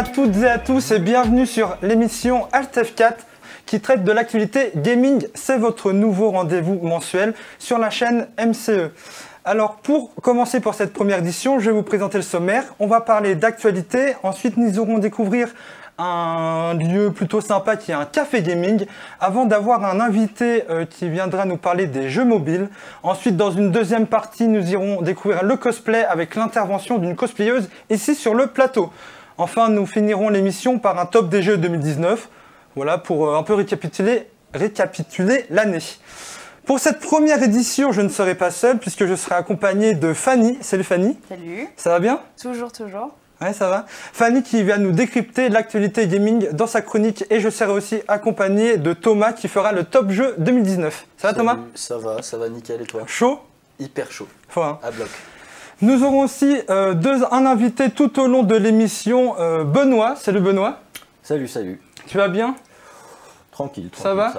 à toutes et à tous et bienvenue sur l'émission Alt F4 qui traite de l'actualité gaming. C'est votre nouveau rendez-vous mensuel sur la chaîne MCE. Alors pour commencer pour cette première édition, je vais vous présenter le sommaire. On va parler d'actualité, ensuite nous aurons découvrir un lieu plutôt sympa qui est un café gaming, avant d'avoir un invité qui viendra nous parler des jeux mobiles. Ensuite, dans une deuxième partie, nous irons découvrir le cosplay avec l'intervention d'une cosplayeuse ici sur le plateau. Enfin, nous finirons l'émission par un top des jeux 2019, voilà, pour un peu récapituler l'année. Pour cette première édition, je ne serai pas seul puisque je serai accompagné de Fanny. Salut Fanny. Salut. Ça va bien? Toujours, toujours. Ouais, ça va. Fanny qui va nous décrypter l'actualité gaming dans sa chronique et je serai aussi accompagné de Thomas qui fera le top jeu 2019. Ça va Thomas? Ça va nickel et toi? Chaud? Hyper chaud. Faut, hein. À bloc. Nous aurons aussi un invité tout au long de l'émission, Benoît. Salut Benoît. Salut. Tu vas bien? Tranquille. Ça va?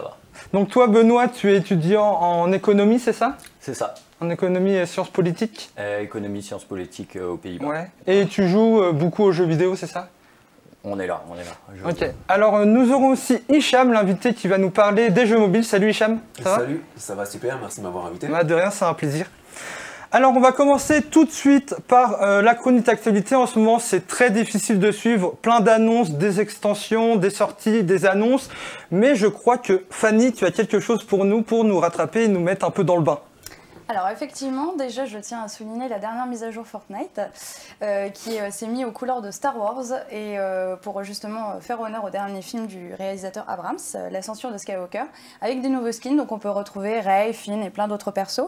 Donc toi Benoît, tu es étudiant en économie, c'est ça? C'est ça. En économie et sciences politiques? Économie, sciences politiques aux Pays-Bas. Ouais. Et tu joues beaucoup aux jeux vidéo, c'est ça? On est là. Ok. Alors nous aurons aussi Hicham, l'invité qui va nous parler des jeux mobiles. Salut Hicham. Salut, ça va super, merci de m'avoir invité. Bah, de rien, c'est un plaisir. Alors on va commencer tout de suite par la chronique actualité. En ce moment c'est très difficile de suivre, plein d'annonces, des extensions, des sorties, des annonces. Mais je crois que Fanny, tu as quelque chose pour nous rattraper et nous mettre un peu dans le bain. Alors effectivement, déjà je tiens à souligner la dernière mise à jour Fortnite qui s'est mise aux couleurs de Star Wars et pour justement faire honneur au dernier film du réalisateur Abrams, l'ascension de Skywalker, avec des nouveaux skins, donc on peut retrouver Rey, Finn et plein d'autres persos.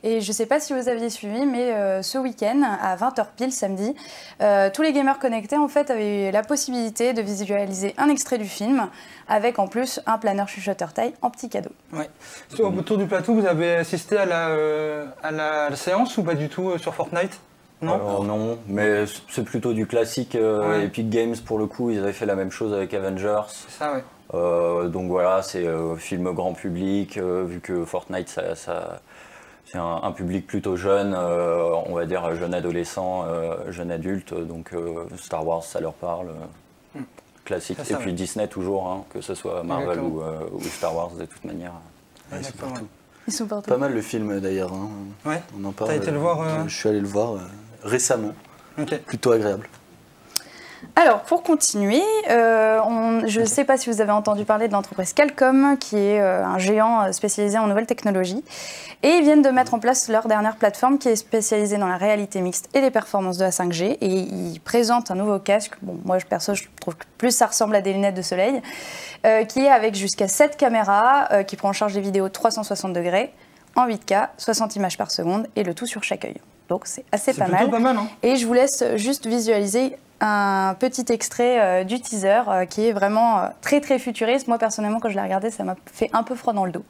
Et je sais pas si vous aviez suivi, mais ce week-end, à 20h pile samedi, tous les gamers connectés en fait avaient la possibilité de visualiser un extrait du film, avec en plus un planeur chuchoteur taille en petit cadeau. Ouais. Autour du plateau, vous avez assisté à la séance ou pas du tout sur Fortnite? Non. Non, mais c'est plutôt du classique. Ouais. Epic Games pour le coup, ils avaient fait la même chose avec Avengers. C'est ça, ouais. Donc voilà, c'est film grand public, vu que Fortnite c'est un public plutôt jeune, on va dire jeune adolescent, jeune adulte, donc Star Wars ça leur parle. Classique. Ça, et puis Disney toujours, hein, que ce soit Marvel ou Star Wars de toute manière. Ouais, ils sont partout. Ils sont partout. Pas mal le film d'ailleurs. Hein. Ouais. On en parle. T'as été le voir Je suis allé le voir récemment. Ok. Plutôt agréable. Alors, pour continuer, je ne sais pas si vous avez entendu parler de l'entreprise Qualcomm, qui est un géant spécialisé en nouvelles technologies. Et ils viennent de mettre en place leur dernière plateforme qui est spécialisée dans la réalité mixte et les performances de la 5G. Et ils présentent un nouveau casque. Bon, moi, perso, je trouve que plus ça ressemble à des lunettes de soleil, qui est avec jusqu'à 7 caméras, qui prend en charge des vidéos 360 degrés, en 8K, 60 images par seconde, et le tout sur chaque œil. Donc, c'est assez pas mal. C'est plutôt pas mal, hein. Et je vous laisse juste visualiser un petit extrait du teaser qui est vraiment très très futuriste. Moi personnellement quand je l'ai regardé ça m'a fait un peu froid dans le dos.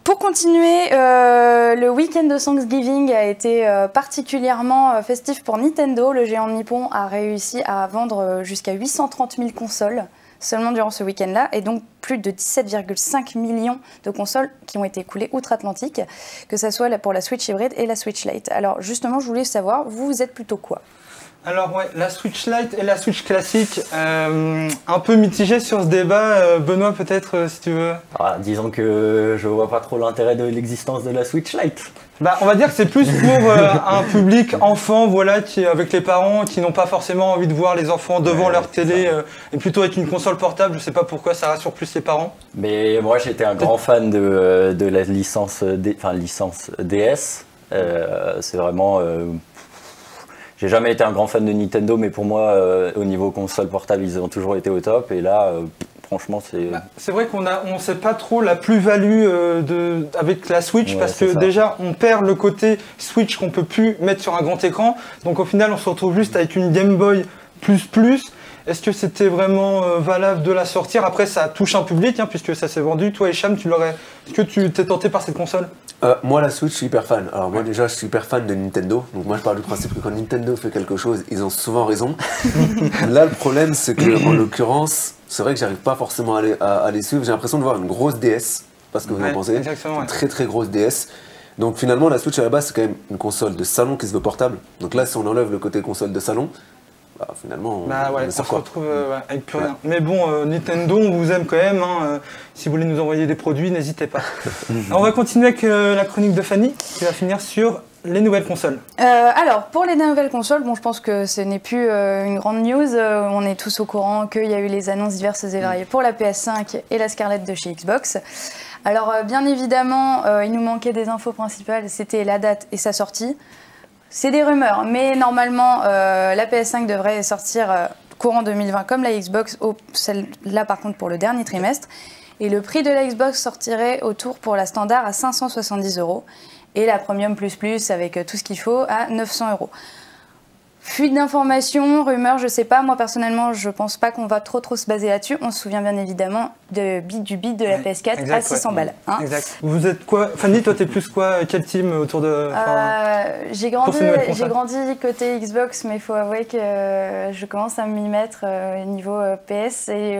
Pour continuer, le week-end de Thanksgiving a été particulièrement festif pour Nintendo. Le géant nippon a réussi à vendre jusqu'à 830 000 consoles seulement durant ce week-end-là, et donc plus de 17,5 millions de consoles qui ont été écoulées outre-Atlantique, que ce soit pour la Switch hybride et la Switch Lite. Alors justement, je voulais savoir, vous êtes plutôt quoi? Alors ouais, la Switch Lite et la Switch classique, un peu mitigé sur ce débat. Benoît peut-être si tu veux. Disons que je vois pas trop l'intérêt de l'existence de la Switch Lite. Bah, on va dire que c'est plus pour un public enfant, voilà, qui avec les parents qui n'ont pas forcément envie de voir les enfants devant leur télé, et plutôt avec une console portable. Je sais pas pourquoi ça rassure plus les parents. Mais moi j'étais un grand fan de la licence, licence DS. C'est vraiment. J'ai jamais été un grand fan de Nintendo, mais pour moi, au niveau console portable, ils ont toujours été au top. Et là, franchement, c'est. C'est vrai qu'on ne sait pas trop la plus-value avec la Switch, parce que déjà, on perd le côté Switch qu'on peut plus mettre sur un grand écran. Donc au final, on se retrouve juste avec une Game Boy plus. Est-ce que c'était vraiment valable de la sortir? Après, ça touche un public, hein, puisque ça s'est vendu. Toi, Hicham, est-ce que tu t'es tenté par cette console? Moi, la Switch, je suis hyper fan. Alors moi, déjà, je suis hyper fan de Nintendo. Donc moi, je parle du principe que quand Nintendo fait quelque chose, ils ont souvent raison. Là, le problème, c'est que en l'occurrence, c'est vrai que j'arrive pas forcément à les suivre. J'ai l'impression de voir une grosse DS. Parce que vous en pensez, exactement, une très très grosse DS. Donc finalement, la Switch à la base, c'est quand même une console de salon qui se veut portable. Donc là, si on enlève le côté console de salon, bah, finalement, on se retrouve avec plus rien. Mais bon, Nintendo, on vous aime quand même. Hein, si vous voulez nous envoyer des produits, n'hésitez pas. Alors, on va continuer avec la chronique de Fanny, qui va finir sur les nouvelles consoles. Alors, pour les nouvelles consoles, bon, je pense que ce n'est plus une grande news. On est tous au courant qu'il y a eu les annonces diverses et variées pour la PS5 et la Scarlett de chez Xbox. Alors, bien évidemment, il nous manquait des infos principales, c'était la date et sa sortie. C'est des rumeurs, mais normalement, la PS5 devrait sortir courant 2020 comme la Xbox, celle-là par contre pour le dernier trimestre. Et le prix de la Xbox sortirait autour pour la standard à 570 € et la Premium Plus Plus avec tout ce qu'il faut à 900 €. Fuite d'informations, rumeurs, je sais pas. Moi personnellement, je pense pas qu'on va trop se baser là-dessus. On se souvient bien évidemment du bid de la PS4 à 600 balles. Hein. Exact. Vous êtes quoi, Fanny, toi t'es plus quoi, quel team autour de... J'ai grandi côté Xbox, mais il faut avouer que je commence à m'y mettre niveau PS et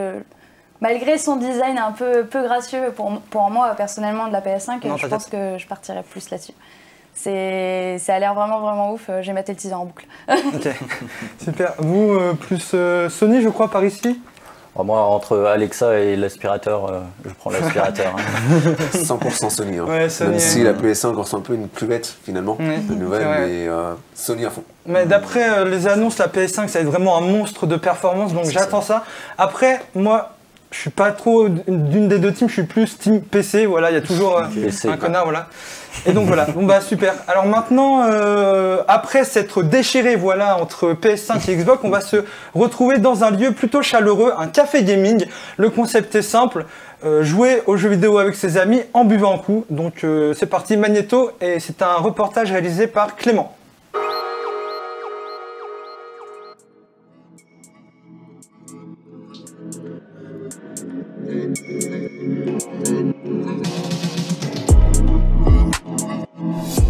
malgré son design un peu gracieux pour moi personnellement de la PS5, je pense que je partirais plus là-dessus. Ça a l'air vraiment ouf, j'ai maté le teaser en boucle. Ok, super. Vous, plus Sony, je crois, par ici? Moi, entre Alexa et l'aspirateur, je prends l'aspirateur. 100% Sony. Hein. Ouais, Sony. Même si la PS5 ressemble un peu une cuvette, finalement, de nouvelle, mais Sony à fond. Mais d'après les annonces, la PS5, ça va être vraiment un monstre de performance, donc j'attends ça. Après, moi... Je suis pas trop d'une des deux teams, je suis plus team PC, voilà, il y a toujours un connard, voilà. Et donc voilà, bon bah super. Alors maintenant, après s'être déchiré, voilà, entre PS5 et Xbox, on va se retrouver dans un lieu plutôt chaleureux, un café gaming. Le concept est simple, jouer aux jeux vidéo avec ses amis en buvant un coup. Donc c'est parti, Magneto, et c'est un reportage réalisé par Clément.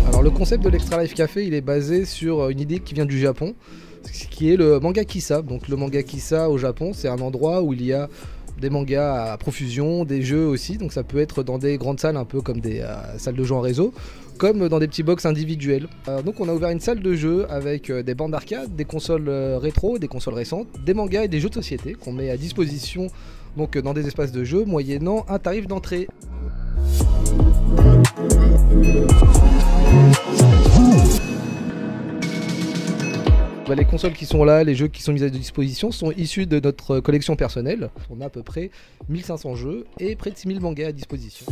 Alors le concept de l'Extra Life Café, il est basé sur une idée qui vient du Japon, qui est le manga Kissa. Donc le manga Kissa au Japon, c'est un endroit où il y a des mangas à profusion, des jeux aussi, donc ça peut être dans des grandes salles un peu comme des salles de jeux en réseau, comme dans des petits box individuels. Donc on a ouvert une salle de jeux avec des bandes d'arcade, des consoles rétro, des consoles récentes, des mangas et des jeux de société qu'on met à disposition donc dans des espaces de jeu moyennant un tarif d'entrée. Les consoles qui sont là, les jeux qui sont mis à disposition sont issus de notre collection personnelle. On a à peu près 1500 jeux et près de 6000 mangas à disposition.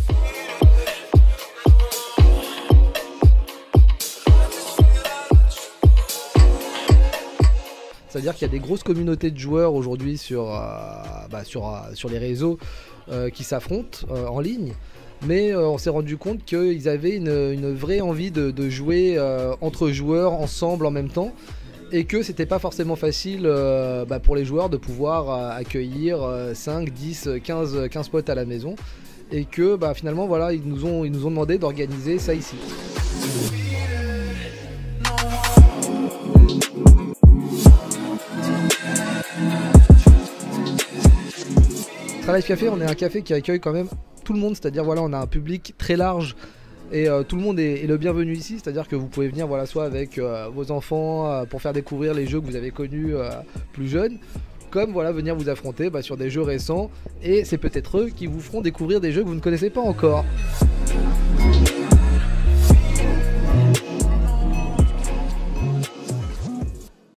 C'est-à-dire qu'il y a des grosses communautés de joueurs aujourd'hui sur les réseaux qui s'affrontent en ligne. Mais on s'est rendu compte qu'ils avaient une vraie envie de jouer entre joueurs, ensemble, en même temps. Et que c'était pas forcément facile pour les joueurs de pouvoir accueillir 5, 10, 15 potes à la maison. Et que finalement voilà, ils nous ont demandé d'organiser ça ici. Extra Life Café, on est un café qui accueille quand même tout le monde, c'est-à-dire voilà, on a un public très large et tout le monde est le bienvenu ici, c'est-à-dire que vous pouvez venir voilà, soit avec vos enfants pour faire découvrir les jeux que vous avez connus plus jeunes, comme voilà, venir vous affronter sur des jeux récents, et c'est peut-être eux qui vous feront découvrir des jeux que vous ne connaissez pas encore.